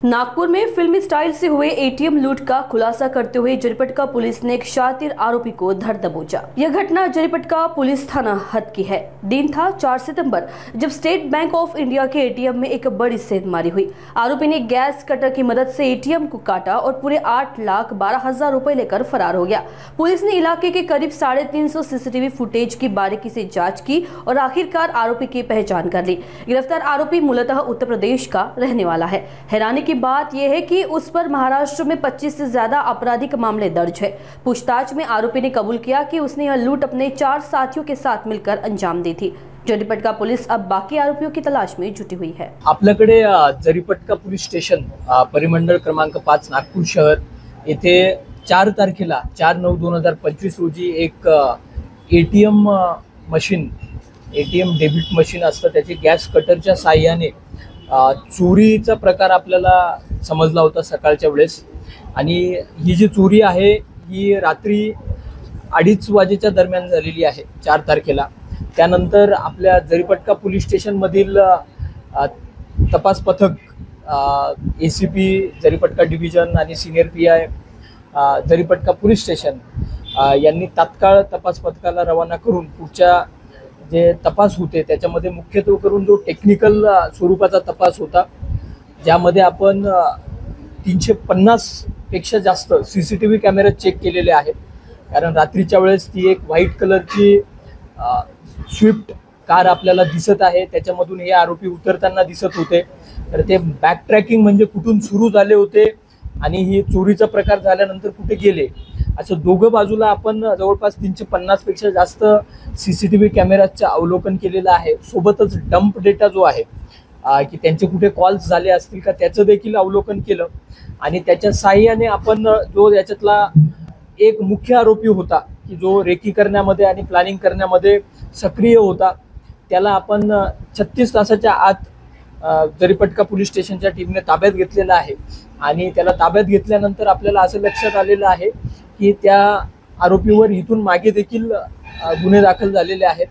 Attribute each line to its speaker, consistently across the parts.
Speaker 1: नागपुर में फिल्मी स्टाइल से हुए एटीएम लूट का खुलासा करते हुए जरीपटका पुलिस ने एक शातिर आरोपी को धर दबोचा। यह घटना जरीपटका पुलिस थाना हद की है। दिन था 4 सितंबर, जब state bank of India K ATM में एक बड़ी सेंधमारी हुई। आरोपी ने गैस कटर की मदद से एटीएम को काटा और पूरे 8,12,000 रुपए लेकर फरार हो गया। पुलिस ने इलाके के करीब 350 सीसीटीवी फुटेज की बारीकी से जाँच की और आखिरकार आरोपी की पहचान कर ली। गिरफ्तार आरोपी मूलतः उत्तर प्रदेश का रहने वाला है। हैरानी की बात यह है कि उस पर महाराष्ट्र में 25 से ज्यादा आपराधिक मामले दर्ज है। पूछताछ में आरोपी ने कबूल किया कि उसने यह लूट अपने 4 साथियों के साथ मिलकर अंजाम दी थी। जरीपटका पुलिस अब बाकी आरोपियों की तलाश में जुटी हुई है।
Speaker 2: आपल्याकडे जरीपटका पोलीस स्टेशन परिमंडळ क्रमांक 5 नागपूर शहर येथे 4 तारखेला 4/9/2025 रोजी एक ATM machine, ATM debit machine असतं, त्याची गॅस कटरच्या साहाय्याने चोरीचा प्रकार आपल्याला समजला होता सकाळच्या वेळेस। आणि ही जी चोरी आहे ही रात्री 2:30 वाजेच्या दरम्यान झालेली आहे 4 तारखेला। त्यानंतर आपल्या जरीपटका पोलीस स्टेशन मधील तपास पथक एसीपी जरीपटका डिव्हिजन आणि senior PI Jaripatka police station यांनी तात्काळ तपास पथकाला रवाना करून पुढच्या जे तपास होते त्याच्यामध्ये मुख्यत्वे करून जो टेक्निकल स्वरूपाचा तपास होता, ज्यामध्ये आपण 350 पेक्षा जास्त सीसीटीव्ही कॅमेरे चेक केलेले आहेत। कारण रात्रीच्या वेळेस ती एक व्हाईट कलरची स्विफ्ट कार आपल्याला दिसत आहे, त्याच्यामधून हे आरोपी उतरताना दिसत होते। तर ते बॅक ट्रॅकिंग म्हणजे कुठून सुरू झाले होते आणि ही चोरीचा प्रकार झाल्यानंतर कुठे गेले, असं दोघं बाजूला आपण जवळपास 350 पेक्षा जास्त सीसीटीव्ही कॅमेराचं अवलोकन केलेलं आहे। सोबतच डंप डेटा जो आहे की त्यांचे कुठे कॉल्स झाले असतील का त्याचं देखील अवलोकन केलं। आणि त्याच्या साहाय्याने आपण जो याच्यातला एक मुख्य आरोपी होता की जो रेकी करण्यामध्ये आणि प्लॅनिंग करण्यामध्ये सक्रिय होता, त्याला आपण 36 तासाच्या आत जरीपटका पोलीस स्टेशनच्या टीमने ताब्यात घेतलेला आहे। आणि त्याला ताब्यात घेतल्यानंतर आपल्याला असं लक्षात आलेलं आहे की त्या आरोपीवर इथून मागे देखील गुन्हे दाखल झालेले आहेत।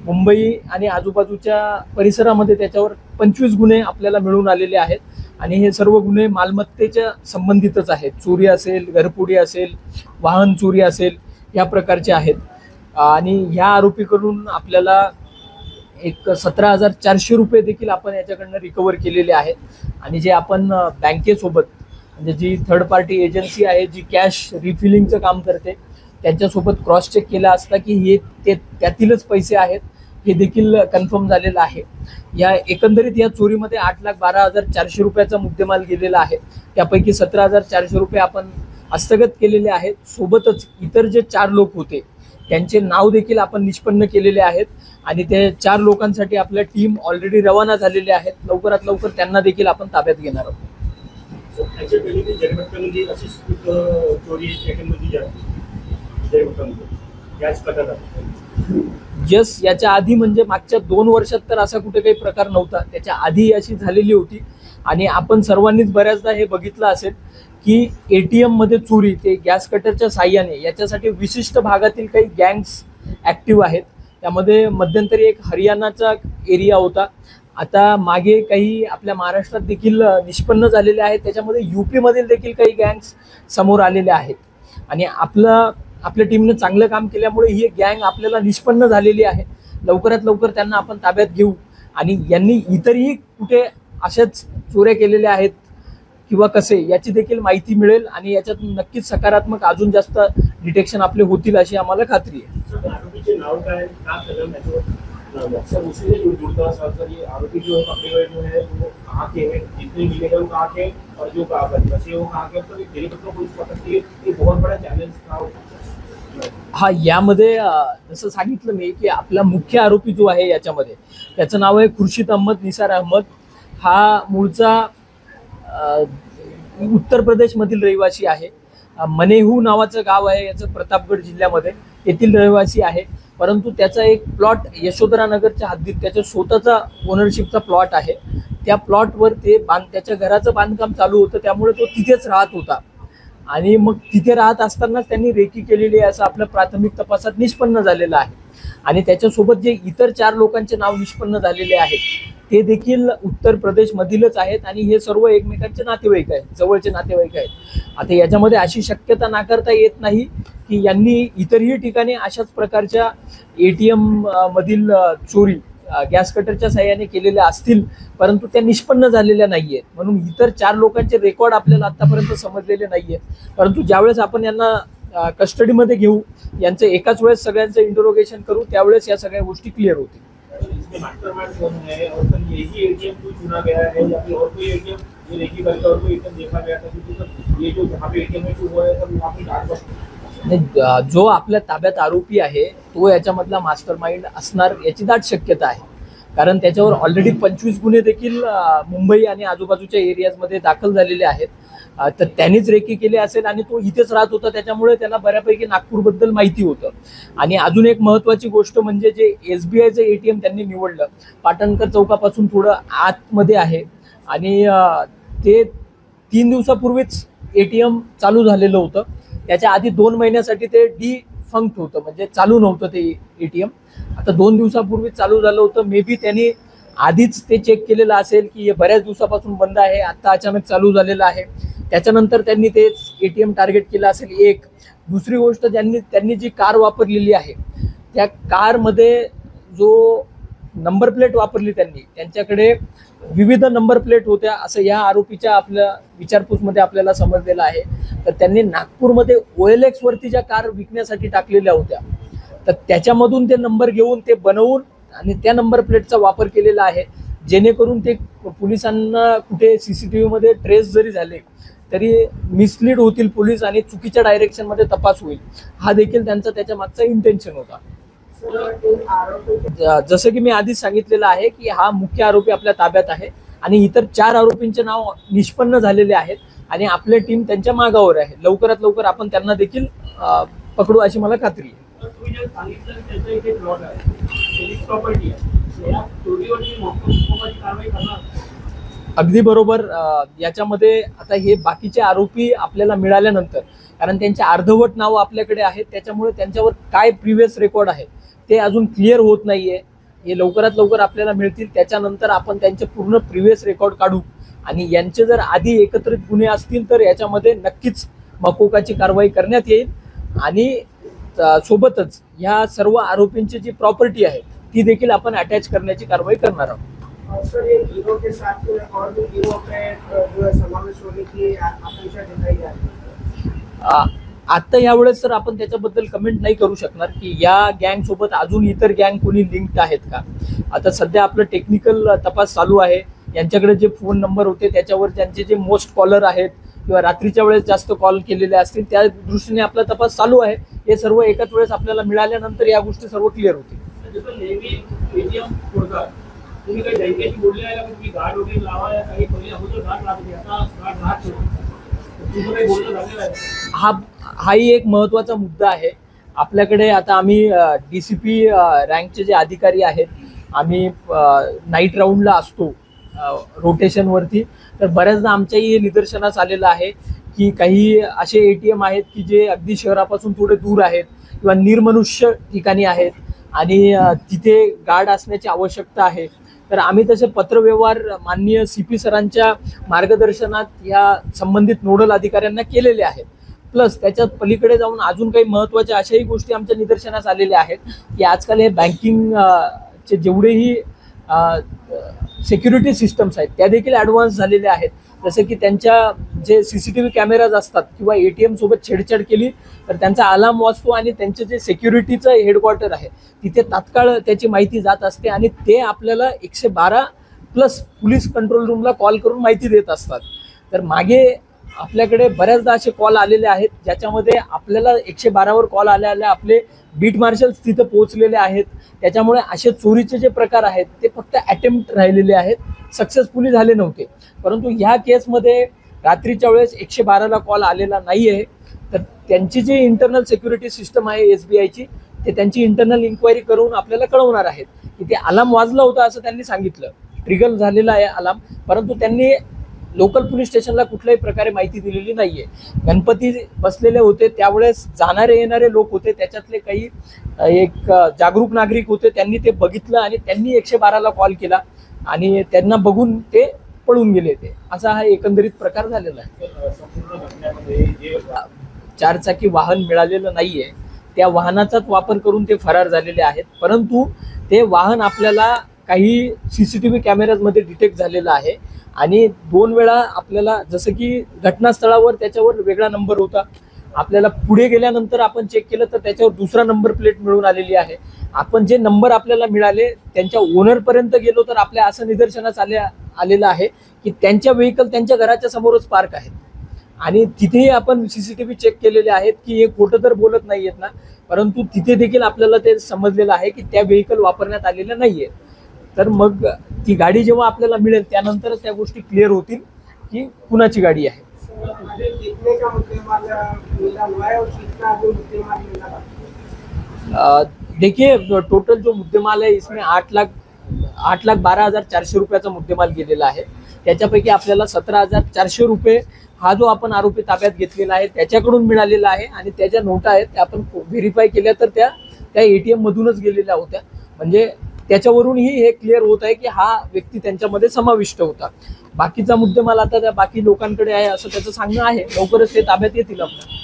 Speaker 2: मुंबई आणि आजूबाजूच्या परिसरामध्ये त्याच्यावर 25 गुन्हे आपल्याला मिळून आलेले आहेत। आणि हे सर्व गुन्हे मालमत्तेच्या संबंधितच आहेत। चोरी असेल, घरफोडी असेल, वाहन चोरी असेल, या प्रकारचे आहेत। आणि ह्या आरोपीकडून आपल्याला एक 17,400 रुपये देखील आपण याच्याकडनं रिकवर केलेले आहेत। आणि जे आपण बँकेसोबत म्हणजे जी थर्ड पार्टी एजन्सी आहे जी कॅश रिफिलिंगचं काम करते त्यांच्यासोबत क्रॉस चेक केला असता की हे त्यातीलच पैसे आहेत हे देखील कन्फर्म झालेलं आहे। या एकंदरीत या चोरीमध्ये 8,12,400 रुपयाचा मुद्देमाल गेलेला आहे। त्यापैकी 17,400 रुपये आपण हस्तगत केलेले आहेत। सोबतच इतर जे 4 लोक होते त्यांचे नाव देखील आपण निष्पन्न केलेले आहेत। आणि ते 4 लोकांसाठी आपल्या टीम ऑलरेडी रवाना झालेले आहेत। लवकरात लवकर त्यांना देखील आपण ताब्यात घेणार आहोत। यस, याच्या आधी म्हणजे मागच्या 2 वर्षात तर असा कुठे काही प्रकार नव्हता, त्याच्या आधी अशी झालेली होती। आणि आपण सर्वांनीच बऱ्याचदा हे बघितलं असेल की एटीएम मध्ये चोरी ते गॅस कटरच्या साहाय्याने, याच्यासाठी विशिष्ट भागातील काही गँग्स ऍक्टिव्ह आहेत। त्यामध्ये मध्यंतरी एक हरियाणाचा एरिया होता, आता मागे काही आपल्या महाराष्ट्रात देखील निष्पन्न झालेले आहेत, त्याच्यामध्ये यूपी मधील देखील काही गँग्स समोर आलेले आहेत। आणि आपल्या टीमने चांगलं काम केल्यामुळे ही गँग आपल्याला निष्पन्न झालेली आहे। लवकरात लवकर त्यांना आपण ताब्यात घेऊ आणि यांनी इतरही कुठे अशाच चोऱ्या केलेल्या आहेत किंवा कसे याची देखील माहिती मिळेल आणि याच्यात नक्कीच सकारात्मक अजून जास्त डिटेक्शन आपले होतील अशी आम्हाला खात्री आहे।
Speaker 3: आरोपीचे नाव काय, का कलम याच्यावर अक्सर उसी जुड़ता है ये आरोपी जो है पकड़े हुए जो है वो कहाँ के हैं, जितने मिले हैं वो कहाँ के और जो बचे वो कहाँ के, तो जरीपटका पुलिस पकड़ती है, ये बहुत बड़ा चैलेंज था।
Speaker 2: हा, यामध्ये जसं सांगितलं मी की आपला मुख्य आरोपी जो आहे याच्यामध्ये त्याचं नाव आहे खुर्शीद अहमद निसार अहमद। हा मूळचा उत्तर प्रदेश मधील रहिवासी आहे। मनेहू नावाचं गाव आहे याचं प्रतापगड जिल्ह्यामध्ये, येथील रहिवासी आहे। परंतु त्याचा एक प्लॉट यशोधरा नगरच्या हद्दीत त्याच्या स्वतःचा ओनरशिपचा प्लॉट आहे। त्या प्लॉटवर त्याच्या घराचं बांधकाम चालू होतं, त्यामुळे तो तिथेच राहत होता। आणि मग तिथे राहत असतानाच त्यांनी रेकी केलेली आहे असं आपल्या प्राथमिक तपासात निष्पन्न झालेलं आहे। आणि त्याच्यासोबत जे इतर 4 लोकांचे नाव निष्पन्न झालेले आहेत ते देखील उत्तर प्रदेशमधीलच आहेत आणि हे सर्व एकमेकांचे नातेवाईक आहेत, जवळचे नातेवाईक आहेत। आता याच्यामध्ये अशी शक्यता नाकारता येत नाही की यांनी इतरही ठिकाणी अशाच प्रकारच्या ATM मधील चोरी गॅस कटरच्या साहाय्याने केलेल्या असतील, परंतु त्या निष्पन्न झालेल्या नाहीयेत। म्हणून इतर 4 लोकांचे रेकॉर्ड आपल्याला आतापर्यंत समजलेले नाहीयेत, परंतु ज्यावेळेस आपण यांना कस्टडीमध्ये घेऊ, यांचं एकाच वेळेस सगळ्यांचं इंटरोगेशन करू, त्यावेळेस या सगळ्या गोष्टी क्लिअर होतील।
Speaker 3: इसमें मास्टरमाइंड कौन है और सर यही ATM को चुना गया है या फिर और कोई ATM ये रेकी करके और कोई ATM देखा गया था, क्योंकि सर ये जो जहाँ पे ATM में हुआ है सर वहाँ पे डाक बस
Speaker 2: जो आपल्या ताब्यात आरोपी आहे तो याच्यामधला मास्टरमाइंड असणार याची दाट शक्यता आहे, कारण त्याच्यावर ऑलरेडी 25 गुन्हे देखील मुंबई आणि आजूबाजूच्या एरियाजमध्ये दाखल झालेले आहेत। तर त्यांनीच रेकी केली असेल आणि तो इथेच राहत होता, त्याच्यामुळे त्याला बऱ्यापैकी नागपूरबद्दल माहिती होतं। आणि अजून एक महत्त्वाची गोष्ट म्हणजे जे SBIचं ATM त्यांनी निवडलं, पाटणकर चौकापासून थोडं आतमध्ये आहे आणि ते 3 दिवसापूर्वीच ATM चालू झालेलं होतं। त्याच्या आधी 2 महिन्यासाठी ते डिफंक्ट होतं, म्हणजे चालू नव्हतं ते ATM। आता 2 दिवसापूर्वी चालू झालं होतं, मे बी त्यांनी आधीच ते चेक केलेलं असेल की हे बऱ्याच दिवसापासून बंद आहे, आता अचानक चालू झालेलं आहे, त्याच्यानंतर त्यांनी ते ATM टार्गेट केलं असेल। एक दुसरी गोष्ट, त्यांनी जी कार वापरलेली आहे त्या कारमध्ये जो नंबर प्लेट वापरली त्यांच्याकडे विविध नंबर प्लेट होत्या, असं या आरोपीच्या आपल्या विचारपूसमध्ये आपल्याला समजलेलं आहे। तर त्यांनी नागपूरमध्ये OLX वरती ज्या कार विकण्यासाठी टाकलेल्या होत्या, तर त्याच्यामधून ते नंबर घेऊन ते बनवून आणि त्या नंबर प्लेटचा वापर केलेला आहे, जेणेकरून ते पोलिसांना कुठे CCTV मध्ये ट्रेस जरी झाले तरी मिसलीड होतील पोलीस आणि चुकीच्या डायरेक्शनमध्ये तपास होईल, हा देखील त्यांचा त्याच्या मागचा इंटेन्शन होता। जसं की मी आधीच सांगितलेलं आहे की हा मुख्य आरोपी आपल्या ताब्यात आहे आणि इतर 4 आरोपींचे नाव निष्पन्न झालेले आहेत आणि आपली टीम त्यांच्या मागावर आहे। लवकरात लवकर आपण त्यांना देखील पकडू अशी मला खात्री आहे। अगदी बरोबर। याच्यामध्ये आता हे बाकीचे आरोपी आपल्याला मिळाल्यानंतर, कारण त्यांचे अर्धवट नाव आपल्याकडे आहेत, त्याच्यामुळे त्यांच्यावर काय प्रिव्हियस रेकॉर्ड आहे ते अजून क्लिअर होत नाहीये। हे लवकरात लवकर आपल्याला मिळतील, त्याच्यानंतर आपण त्यांचे पूर्ण प्रिव्हियस रेकॉर्ड काढू आणि यांचे जर आधी एकत्रित गुन्हे असतील तर याच्यामध्ये नक्कीच मकोकाची कारवाई करण्यात येईल आणि सोबतच ह्या सर्व आरोपींची जी प्रॉपर्टी आहे ती देखील आपण अटॅच करण्याची कारवाई करणार आहोत।
Speaker 4: सर ये गिरोह के साथ और भी गिरोह में जो है समावेश होने की आशंका जताई जा रही है।
Speaker 2: आता यावेळेस सर आपण त्याच्याबद्दल कमेंट नाही करू शकणार की या गँग सोबत अजून इतर गँग कोणी लिंक्ड आहेत का। आता सध्या आपलं टेक्निकल तपास चालू आहे, यांच्याकडे जे फोन नंबर होते त्याच्यावर त्यांचे जे मोस्ट कॉलर आहेत किंवा रात्रीच्या वेळेस जास्त कॉल केलेले असतील त्या दृष्टीने आपला तपास चालू आहे। हे सर्व एकाच वेळेस आपल्याला मिळाल्यानंतर या गोष्टी सर्व क्लिअर होतील।
Speaker 3: तुम्ही काही दैनिकाची बोलले आहे का, तुम्ही गार्ड वगैरे लावा या काही पहिले अगोदर गार्ड लावते, आता गार्ड राहत तुमचं काही बोलणं झालेलं आहे?
Speaker 2: हाही एक महत्त्वाचा मुद्दा आहे आपल्याकडे। आता आम्ही DCP रँकचे जे अधिकारी आहेत, आम्ही नाईट राऊंडला असतो रोटेशनवरती, तर बऱ्याचदा आमच्याही हे निदर्शनास आलेलं आहे की काही असे ATM आहेत की जे अगदी शहरापासून थोडे दूर आहेत किंवा निर्मनुष्य ठिकाणी आहेत आणि तिथे गार्ड असण्याची आवश्यकता आहे। तर आम्ही तसे पत्रव्यवहार माननीय CP सरांच्या मार्गदर्शनात या संबंधित नोडल अधिकाऱ्यांना केलेले आहेत। प्लस त्याच्यात पलीकडे जाऊन अजून काही महत्त्वाच्या अशाही गोष्टी आमच्या निदर्शनास आलेल्या आहेत की आजकाल हे बँकिंगचे जेवढेही सिक्युरिटी सिस्टम्स आहेत त्या देखील ॲडव्हान्स झालेल्या आहेत। जसे की त्यांच्या जे CCTV कॅमेराज असतात किंवा ATM सोबत छेडछाड केली तर त्यांचा अलार्म वाजतो आणि त्यांचे जे सिक्युरिटीचं हेडक्वार्टर आहे तिथे तात्काळ त्याची माहिती जात असते आणि ते आपल्याला 112 प्लस पोलीस कंट्रोल रूमला कॉल करून माहिती देत असतात। तर मागे आपल्याकडे बऱ्याचदा असे कॉल आलेले आहेत ज्याच्यामध्ये आपल्याला 112वर कॉल आल्या आपले बीट मार्शल्स तिथे पोहोचलेले आहेत। त्याच्यामुळे असे चोरीचे जे प्रकार आहेत ते फक्त अटेम्प्ट राहिलेले आहेत, सक्सेसफुली झाले नव्हते। परंतु ह्या केसमध्ये रात्रीच्या वेळेस 112ला कॉल आलेला नाही आहे, तर त्यांची जी इंटरनल सिक्युरिटी सिस्टम आहे SBIची ते त्यांची इंटरनल इन्क्वायरी करून आपल्याला कळवणार आहेत की ते अलार्म वाजला होता असं त्यांनी सांगितलं, ट्रिगर झालेला आहे अलार्म, परंतु त्यांनी लोकल पोलीस स्टेशनला कुठल्याही प्रकारे माहिती दिलेली नाहीये। गणपती बसलेले होते त्यावेळेस जाणारे येणारे लोक होते, त्याच्यातले काही एक जागरूक नागरिक होते, त्यांनी ते बघितलं आणि त्यांनी 112ला कॉल केला। आणि त्यांना बघून ते पळून गेले. ते असा हा एकंदरीत प्रकार झालेला आहे.
Speaker 3: संपूर्ण घटनेमध्ये जे
Speaker 2: चारचाकी वाहन मिळालेलं नाहीये, त्या वाहनाचाच वापर करून ते फरार झालेले आहेत. परंतु ते वाहन आपल्याला काही CCTV कॅमेऱ्यामध्ये डिटेक्ट झालेलं आहे आणि 2 वेळा आपल्याला, जसं की घटनास्थळावर त्याच्यावर वेगळा नंबर होता, आपल्याला पुढे गेल्यानंतर आपण चेक केलं तर त्याच्यावर दुसरा नंबर प्लेट मिळून आलेली आहे. आपण जे नंबर आपल्याला मिळाले त्यांच्या ओनरपर्यंत गेलो तर आपल्या असं निदर्शनास आलेलं आहे की त्यांच्या व्हेकल त्यांच्या घराच्या समोरच पार्क आहेत आणि तिथेही आपण CCTV चेक केलेले आहेत की हे खोटं तर बोलत नाहीयेत ना, परंतु तिथे देखील आपल्याला ते समजलेलं आहे की त्या व्हेकल वापरण्यात आलेल्या नाहीये. तर मग ती गाडी जेव्हा आपल्याला मिळेल त्यानंतरच त्या गोष्टी क्लिअर होतील की कुणाची गाडी आहे.
Speaker 4: कितने का मुद्देमाल मिला हुआ है और कितना अभी मुद्देमाल मिला?
Speaker 2: देखिए, टोटल जो मुद्देमाल है इसमें 8,12,400 रुपयाचा मुद्देमाल गेलेला आहे. त्याच्यापैकी आपल्याला 17,400 रुपये हा जो आपण आरोपी ताब्यात घेतलेला आहे त्याच्याकडून मिळालेला आहे आणि त्याच्या नोटा आहेत त्या आपण व्हेरीफाय केल्या तर त्या ATM मधूनच गेलेल्या होत्या. म्हणजे त्याच्यावरूनही हे क्लिअर होत आहे की हा व्यक्ती त्यांच्यामध्ये समाविष्ट होता. बाकीचा मुद्देमाल आता त्या बाकी लोकांकडे आहे असं त्याचं सांगणं आहे. लवकरच ते ताब्यात येतील आपल्या.